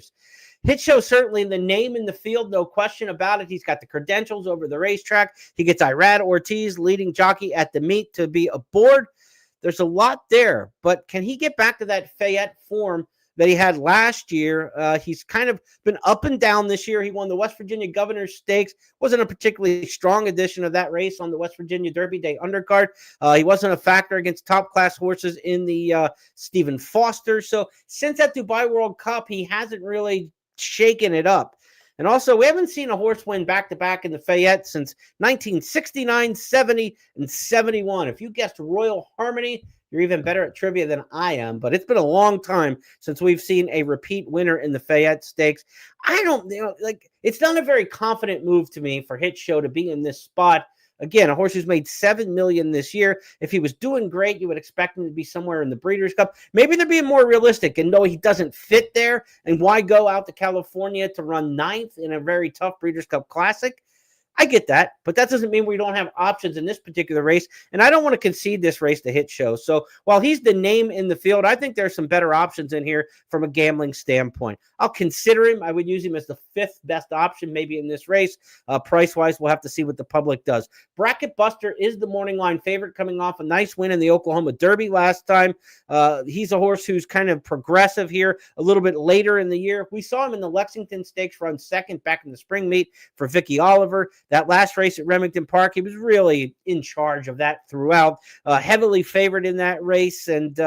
Hit Show certainly the name in the field, no question about it. He's got the credentials over the racetrack. He gets Irad Ortiz, leading jockey at the meet, to be aboard. There's a lot there, but can he get back to that Fayette form that he had last year? He's kind of been up and down this year. He won the West Virginia Governor's Stakes. Wasn't a particularly strong edition of that race on the West Virginia Derby Day undercard. He wasn't a factor against top-class horses in the Stephen Foster. So since that Dubai World Cup, he hasn't really shaking it up. And also, we haven't seen a horse win back-to-back in the Fayette since 1969, 70, and 71. If you guessed Royal Harmony, you're even better at trivia than I am, but it's been a long time since we've seen a repeat winner in the Fayette Stakes. It's not a very confident move to me for Hit Show to be in this spot. Again, a horse who's made $7 million this year. If he was doing great, you would expect him to be somewhere in the Breeders' Cup. Maybe they're being more realistic and know he doesn't fit there. And why go out to California to run ninth in a very tough Breeders' Cup Classic? I get that, but that doesn't mean we don't have options in this particular race, and I don't want to concede this race to Hit Show. So while he's the name in the field, I think there's some better options in here from a gambling standpoint. I'll consider him. I would use him as the fifth best option maybe in this race. Price-wise, we'll have to see what the public does. Bracket Buster is the morning line favorite, coming off a nice win in the Oklahoma Derby last time. He's a horse who's kind of progressive here a little bit later in the year. We saw him in the Lexington Stakes run second back in the spring meet for Vicky Oliver. That last race at Remington Park, he was really in charge of that throughout. Heavily favored in that race, and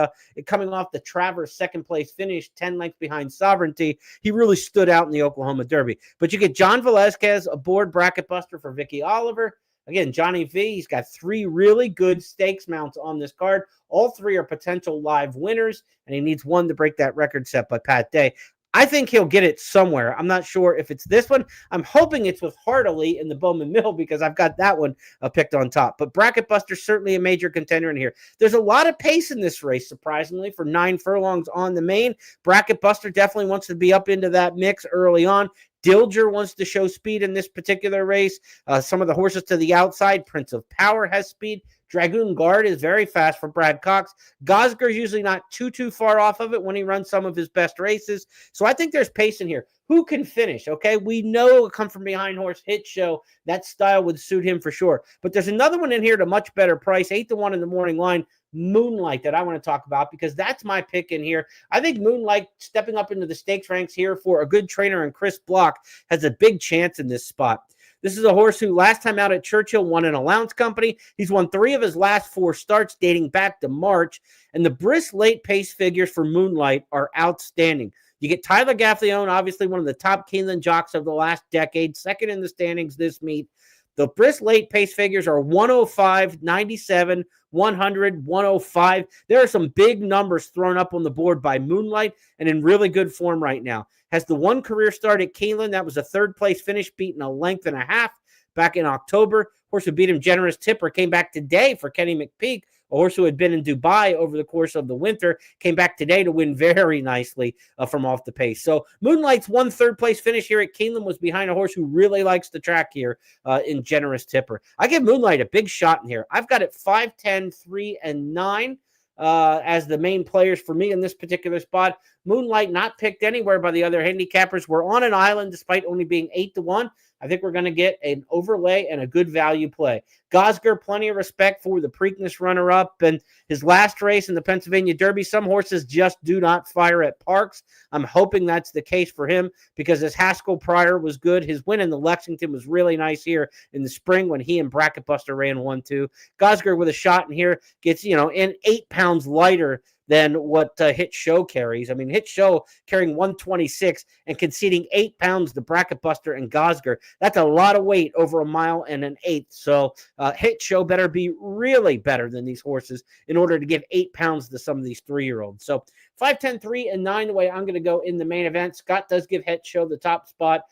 coming off the Travers second place finish, 10 lengths behind Sovereignty, he really stood out in the Oklahoma Derby. But you get John Velazquez aboard Bracket Buster for Vicky Oliver. Again, Johnny V, he's got three really good stakes mounts on this card. All three are potential live winners, and he needs one to break that record set by Pat Day. I think he'll get it somewhere. I'm not sure if it's this one. I'm hoping it's with Hartley in the Bowman Mill because I've got that one picked on top. But Bracket Buster's certainly a major contender in here. There's a lot of pace in this race, surprisingly, for 9 furlongs on the main. Bracket Buster definitely wants to be up into that mix early on. Dilger wants to show speed in this particular race. Some of the horses to the outside, Prince of Power has speed. Dragoon Guard is very fast for Brad Cox. Gosger's usually not too far off of it when he runs some of his best races. So I think there's pace in here. Who can finish, okay? We know a come-from-behind horse Hit Show. That style would suit him for sure. But there's another one in here at a much better price, 8-1 in the morning line, Moonlight, that I want to talk about because that's my pick in here. I think Moonlight stepping up into the stakes ranks here for a good trainer and Chris Block has a big chance in this spot. This is a horse who last time out at Churchill won an allowance company. He's won 3 of his last 4 starts dating back to March. And the brisk late pace figures for Moonlight are outstanding. You get Tyler Gaffleone, obviously one of the top Keeneland jocks of the last decade, second in the standings this meet. The brisk late pace figures are 105, 97, 100, 105. There are some big numbers thrown up on the board by Moonlight and in really good form right now. Has the one career start at Keeneland. That was a third-place finish, beaten a length and a half back in October. Horse who beat him, Generous Tipper, came back today for Kenny McPeak. A horse who had been in Dubai over the course of the winter came back today to win very nicely from off the pace. So Moonlight's one third-place finish here at Keeneland was behind a horse who really likes the track here in Generous Tipper. I give Moonlight a big shot in here. I've got it 5, 10, 3, and 9. As the main players for me in this particular spot. Moonlight not picked anywhere by the other handicappers. We're on an island despite only being 8-1. I think we're going to get an overlay and a good value play. Gosger, plenty of respect for the Preakness runner-up and his last race in the Pennsylvania Derby. Some horses just do not fire at Parks. I'm hoping that's the case for him because his Haskell Pryor was good. His win in the Lexington was really nice here in the spring when he and Bracket Buster ran 1-2. Gosger with a shot in here gets, in 8 pounds lighter than what Hit Show carries. I mean, Hit Show carrying 126 and conceding 8 pounds to Bracket Buster and Gosger. That's a lot of weight over a mile and an eighth. So Hit Show better be really better than these horses in order to give 8 pounds to some of these 3-year-olds. So 5, 10, 3, and 9, the way I'm going to go in the main event. Scott does give Hit Show the top spot.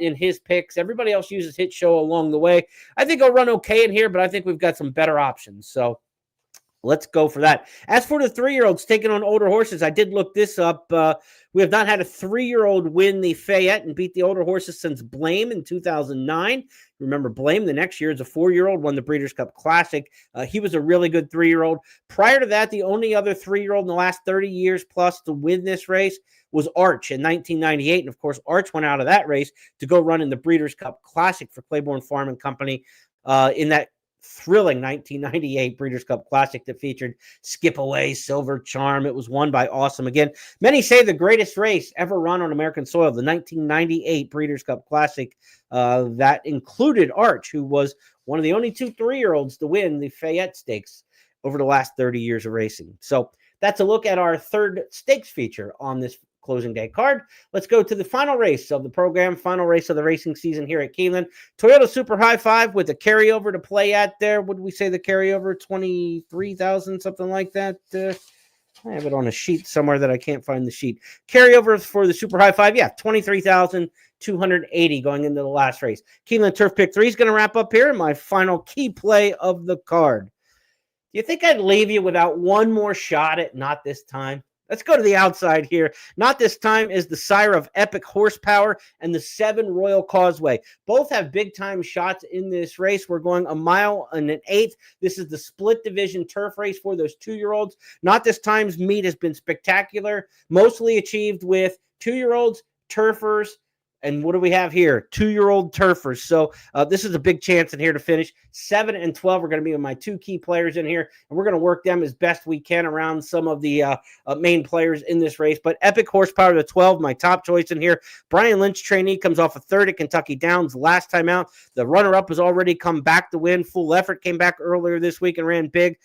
in his picks. Everybody else uses Hit Show along the way. I think I'll run okay in here, but I think we've got some better options. So let's go for that. As for the 3-year-olds taking on older horses, I did look this up. We have not had a 3-year-old win the Fayette and beat the older horses since Blame in 2009. Remember, Blame the next year is a 4-year-old, won the Breeders' Cup Classic. He was a really good 3-year-old. Prior to that, the only other 3-year-old in the last 30 years plus to win this race was Arch in 1998. And, of course, Arch went out of that race to go run in the Breeders' Cup Classic for Claiborne Farm and Company in that thrilling 1998 Breeders' Cup Classic that featured Skip Away, Silver Charm. It was won by Awesome Again. Many say the greatest race ever run on American soil, the 1998 Breeders' Cup Classic that included Arch, who was one of the only 2 3-year-olds to win the Fayette Stakes over the last 30 years of racing. So that's a look at our third stakes feature on this closing day card. Let's go to the final race of the program, final race of the racing season here at Keeneland. Toyota Super High Five with a carryover to play at there. Would we say the carryover 23,000, something like that? I have it on a sheet somewhere that I can't find the sheet. Carryover for the Super High Five, yeah, 23,280 going into the last race. Keeneland Turf Pick 3 is going to wrap up here. My final key play of the card. Do you think I'd leave you without one more shot at Not This Time? Let's go to the outside here. Not This Time is the sire of Epic Horsepower and the 7 Royal Causeway. Both have big-time shots in this race. We're going 1 mile and an eighth. This is the split division turf race for those 2-year-olds. Not This Time's meet has been spectacular, mostly achieved with 2-year-olds, turfers, and what do we have here? 2-year-old turfers. So this is a big chance in here to finish. 7 and 12 are going to be my 2 key players in here, and we're going to work them as best we can around some of the main players in this race. But Epic Horsepower to 12, my top choice in here. Brian Lynch trainee comes off a 3rd at Kentucky Downs last time out. The runner-up has already come back to win. Full Effort came back earlier this week and ran big.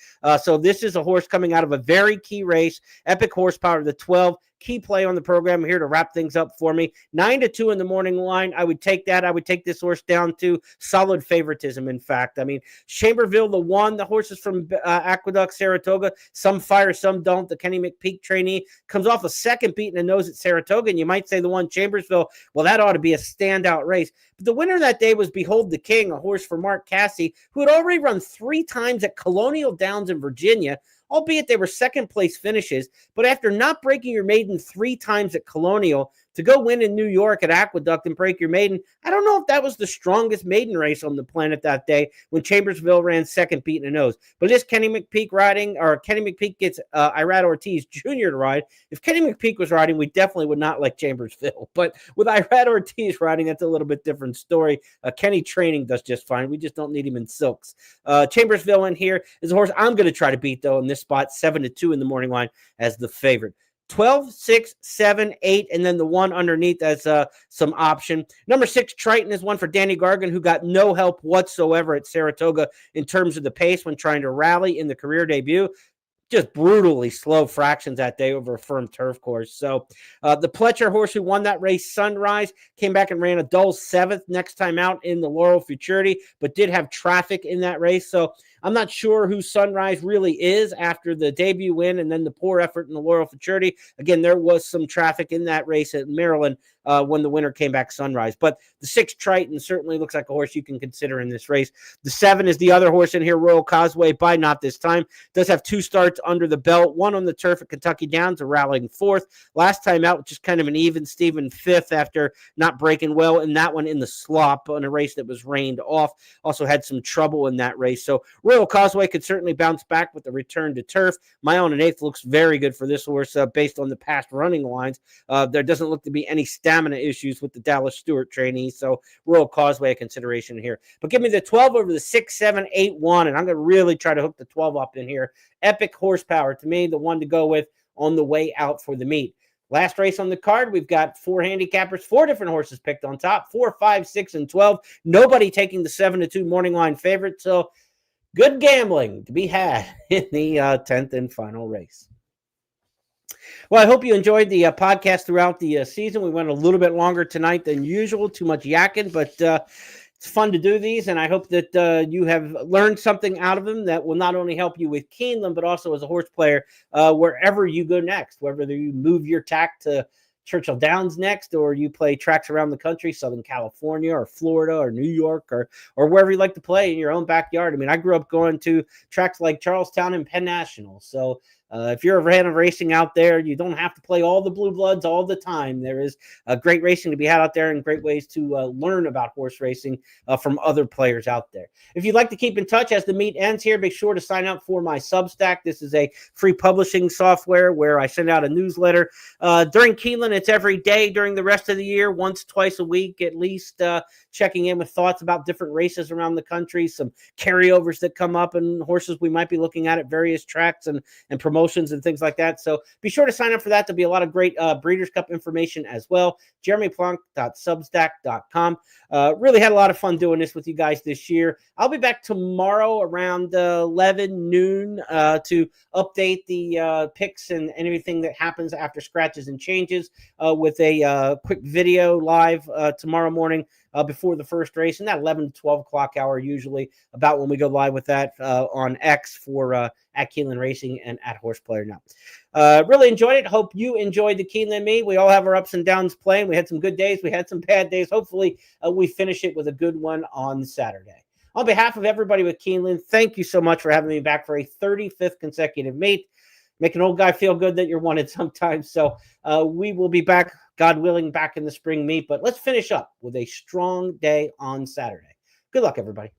So this is a horse coming out of a very key race. Epic Horsepower to 12. Key play on the program here to wrap things up for me. 9-2 in the morning line. I would take that. I would take this horse down to solid favoritism, in fact. I mean, Chamberville, the 1, the horses from Aqueduct, Saratoga, some fire, some don't. The Kenny McPeak trainee comes off a 2nd beat in the nose at Saratoga, and you might say the 1 Chambersville, well, that ought to be a standout race. But the winner that day was Behold the King, a horse for Mark Cassie, who had already run 3 times at Colonial Downs in Virginia, albeit they were 2nd place finishes. But after not breaking your maiden 3 times at Colonial, to go win in New York at Aqueduct and break your maiden, I don't know if that was the strongest maiden race on the planet that day when Chambersville ran 2nd beat in the nose. But is Kenny McPeak riding, or Kenny McPeak gets Irad Ortiz Jr. to ride? If Kenny McPeak was riding, we definitely would not like Chambersville. But with Irad Ortiz riding, that's a little bit different story. Kenny training does just fine. We just don't need him in silks. Chambersville in here is a horse I'm going to try to beat, though, in this spot, 7-2 in the morning line as the favorite. 12, 6, 7, 8, and then the 1 underneath as some option. Number 6, Triton, is one for Danny Gargan, who got no help whatsoever at Saratoga in terms of the pace when trying to rally in the career debut. Just brutally slow fractions that day over a firm turf course. So the Pletcher horse who won that race, Sunrise, came back and ran a dull 7th next time out in the Laurel Futurity, but did have traffic in that race. So I'm not sure who Sunrise really is after the debut win and then the poor effort in the Laurel Futurity. Again, there was some traffic in that race at Maryland when the winner came back, Sunrise. But the 6 Triton certainly looks like a horse you can consider in this race. The 7 is the other horse in here, Royal Causeway, by Not This Time. Does have 2 starts under the belt, 1 on the turf at Kentucky Downs, a rallying 4th. Last time out, just kind of an even Steven 5th after not breaking well in that one in the slop on a race that was rained off. Also had some trouble in that race. So Royal Causeway could certainly bounce back with the return to turf. Mile and an eighth looks very good for this horse based on the past running lines. There doesn't look to be any stamina issues with the Dallas Stewart trainee. So Royal Causeway a consideration here. But give me the 12 over the 6, 7, 8, 1, and I'm going to really try to hook the 12 up in here. Epic Horsepower, to me, the one to go with on the way out for the meet. Last race on the card, we've got 4 handicappers, 4 different horses picked on top, 4, 5, 6, and 12. Nobody taking the 7-2 morning line favorite. So good gambling to be had in the 10th and final race. Well, I hope you enjoyed the podcast throughout the season. We went a little bit longer tonight than usual, too much yakking, but it's fun to do these, and I hope that you have learned something out of them that will not only help you with Keeneland, but also as a horse player wherever you go next, whether you move your tack to Churchill Downs next, or you play tracks around the country, Southern California or Florida or New York or wherever you like to play in your own backyard. I mean, I grew up going to tracks like Charlestown and Penn National. So if you're a fan of racing out there, you don't have to play all the blue bloods all the time. There is great racing to be had out there and great ways to learn about horse racing from other players out there. If you'd like to keep in touch as the meet ends here, be sure to sign up for my Substack. This is a free publishing software where I send out a newsletter. During Keeneland, it's every day during the rest of the year, once, twice a week at least, checking in with thoughts about different races around the country, some carryovers that come up and horses we might be looking at various tracks and promotions and things like that. So be sure to sign up for that. There'll be a lot of great Breeders' Cup information as well. JeremyPlonk.substack.com. Really had a lot of fun doing this with you guys this year. I'll be back tomorrow around 11 noon to update the picks and everything that happens after scratches and changes with a quick video live tomorrow morning before the first race, and that 11 to 12 o'clock hour usually about when we go live with that on X for at Keeneland Racing and at Horseplayer Now. Really enjoyed it. Hope you enjoyed the Keeneland meet. We all have our ups and downs playing. We had some good days. We had some bad days. Hopefully we finish it with a good one on Saturday. On behalf of everybody with Keeneland, thank you so much for having me back for a 35th consecutive meet. Make an old guy feel good that you're wanted sometimes. So we will be back, God willing, back in the spring meet. But let's finish up with a strong day on Saturday. Good luck, everybody.